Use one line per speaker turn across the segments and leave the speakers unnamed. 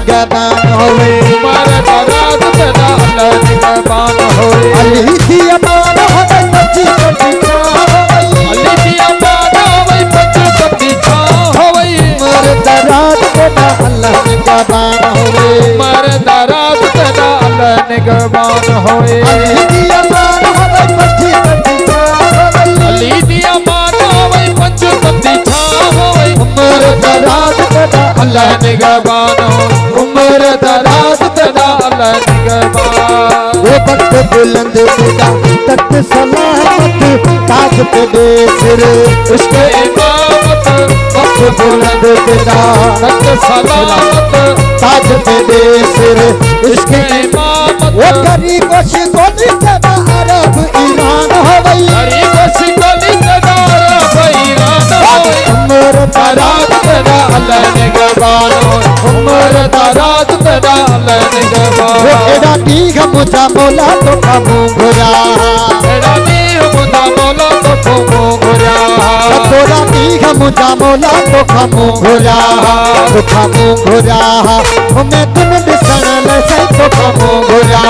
निगहबान होवे
उमर दराज तेरा अल्लाह निगहबान होवे
अली दी अमान होवे पंजी कंदी छां होवे
अली दी अमान होवे पंजी कंदी छां होवे
उमर दराज तेरा अल्लाह निगहबान होवे
उमर दराज तेरा अल्लाह निगहबान होवे
अली दी अमान होवे पंजी कंदी छां होवे
अली दी अमान होवे पंजी कंदी छां होवे
उमर दराज तेरा
अल्लाह निगहबान हो उमर दराज तेरा अल्लाह निगहबान
वो वक्त बुलंद तेरा तख्त सलामत ताज पे दे सिर
उसके इमामत
वक्त बुलंद तेरा
तख्त सलामत
ताज पे दे सिर
उसके इमामत
वो करी कोशिश कोनी तेरा अरब ईरान हो गई
करी कोशिश कोनी तेरा अरब ईरान हो गई
उमर
दराज तेरा अल्लाह निगहबान हो उमर दराज तेरा अल्लाह निगहबान
वो एड़ा ठीक मुझा मोला तो खामू घुरा
एड़ा ठीक मुझा मोला तो खामू घुरा
तोरा ठीक मुझा मोला तो खामू घुरा मैं तुम दिसन ले सही तो खामू घुरा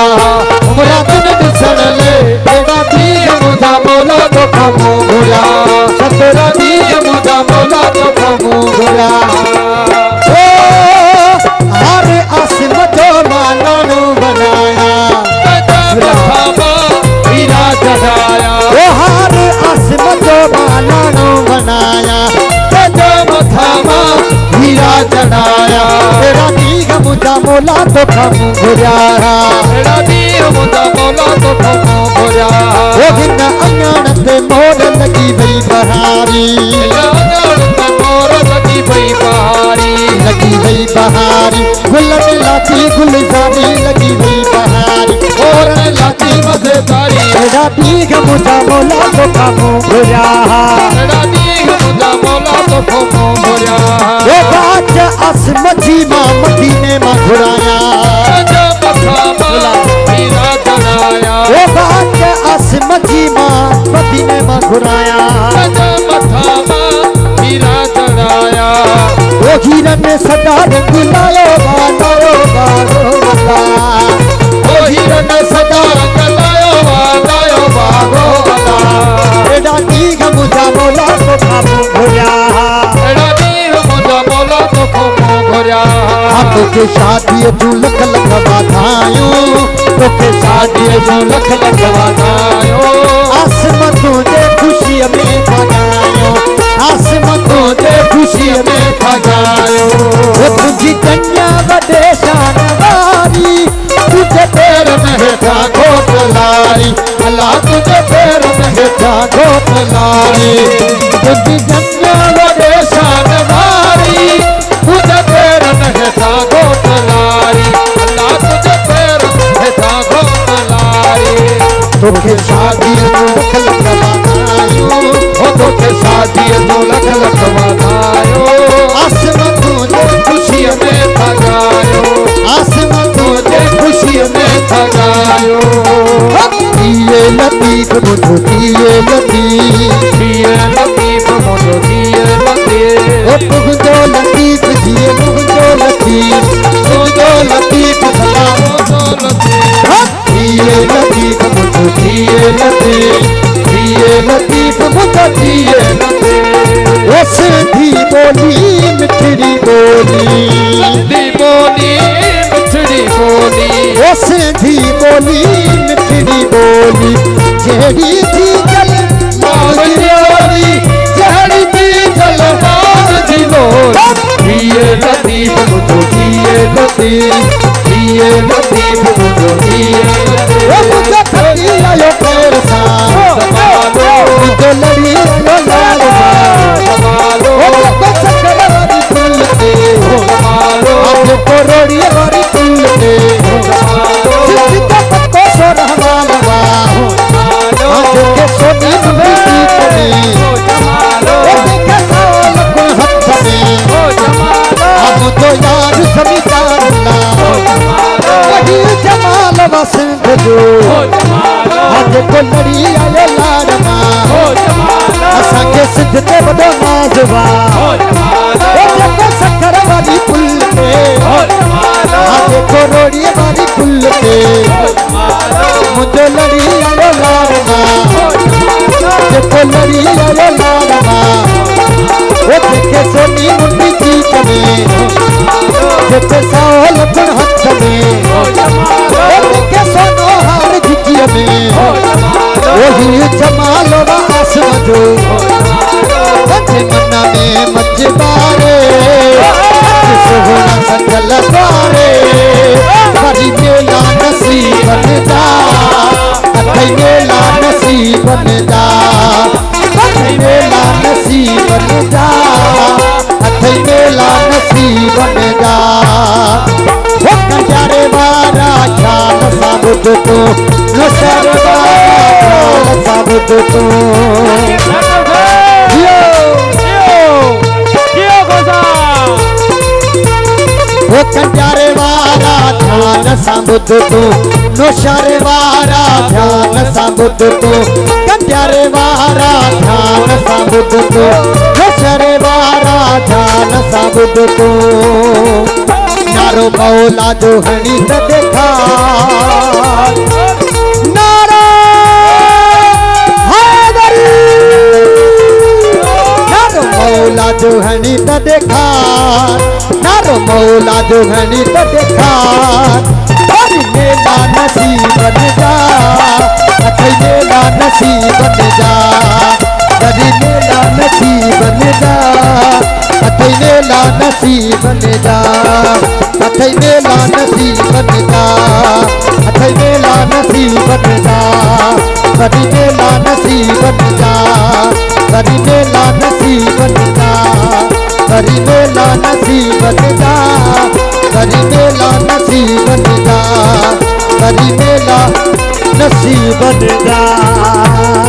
उमरा तुम दिसन ले एड़ा ठीक मुझा मोला तो खामू घुरा तोरा ठीक मुझा मोला तो खामू घुरा हर आसम जो मानू बनाया
हीरा चढ़ाया
वो हर आसम जो मानू बनाया
मथामा
हीरा चढ़ाया तेरा दीघ मुझा मोला तो खामू घुरा
तेरा दीघ मुझा मोला तो खामू घुरा
वो बिन अंगण ते मोर लगी भई बहारी
अंगण ते मोर लगी भई बहारी
गुलन लाची गुलजारी लगी भई बहारी
और लाची मजेदारी
तेरा दीघ मुझा मोला तो खामू घुरा
तेरा दीघ मुझा मोला तो खामू घुरा
वो बाच असमझी मां मदीने मां घुराया
हीरा चढ़ाया
वो बाच असमझी मां मदीने मां घुराया
हीरा चढ़ाया
वो हीरन सदा रंग लायो बालो बता
वो हीरन सदा रंग लायो बागो बता
एड़ा दीघ मुझा मोला तो खामू घुरा
एड़ा दीघ मुझा मोला तो खामू घुरा
तोखे शादी तू लख लख वाधायूं तोखे शादी तू लख लख वाधायूं आसमां तुझे खुशी में भगायो आसमां तुझे खुशी में भगायो तुझी कन्या वडे शान वारी तुझे पैर में हेठा घोट लारी अल्लाह तुझे पैर में हेठा घोट लारी तुझी कन्या वडे शान वारी तुझे पैर में हेठा घोट लारी
अल्लाह तुझे पैर में हेठा घोट लारी
तोखे शादी तू लख लख वाधायूं
तोखे शादी तू लख लख वाधायो
आसमां तुझे खुशी में
भगायो
आसमां तुझे खुशी में
भगायो
दिए लतीफ मुझो दिए लतीफ
मुझो दिए लतीफ
ओ मुझो लतीफ दिए मुझो लतीफ सलाम दिए लतीफ मुझो दिए लतीफ मुझो दिए उस धी बोली मिठड़ी बोली
मिठड़ी बोली
उस धी बोली मिठड़ी बोली जेड़ी थी जल मावली जेड़ी थी जल मावली
दिए लतीफ मुझो दिए लतीफ मुझो दिए
मुझे थकी आयो पैर सा मुझे लड़ी आयो लालवा मुझे चक्कर वाली फूल के आज कोरोड़ी वाली फूल के जिसका पत्तो सो रहमानवा आज के सोनी बुद्धि करी देखे साल को हथ में अब तो यार समीकारना वही जमाल वसंत जो आज को लड़ी आयो लाडवा असा के सिद्ध ते बड़ो नाजवा ओ जब सखर वाली पुल पे लड़ी आयो लाडवा देखो लड़ी आयो लाडवा वो देखे सोनी मुंडी चीक में देखे साल अपन हाथ में वो देखे सोनो हार खिचिया में वही जमाल वास मजो बच्चे मन्ना में मजबारे सोहना संगल द्वारे करी मेला नसीब बन जा कई मेला नसीब बन जा कई मेला नसीब बन जा कई मेला नसीब बन जा वो कंजारे वारा ख्याल साबुत तो न सरवारा साबुत तो वो कंजारे वारा ध्यान साबुत तो नौशारे वारा ध्यान साबुत तो कंजारे वारा ध्यान साबुत तो नौशारे वारा ध्यान साबुत तो नारो मौला जो हनी त देखा नारा हैदरी नारो मौला जो हनी त देखा नारो मौला जो हनी त देखा हरी मेला नसीब बन जा अथई मेला नसीब बन जा हरी मेला नसीब बन जा अथई मेला नसीब बन जा अथई मेला नसीब बन जा अथई मेला नसीब बन जा हरी मेला नसीब बन जा हरी मेला नसीब बन जा हरी मेला नसीब बन जा हरी मेला नसीब बन जा हरी मेला नसीब बन जा।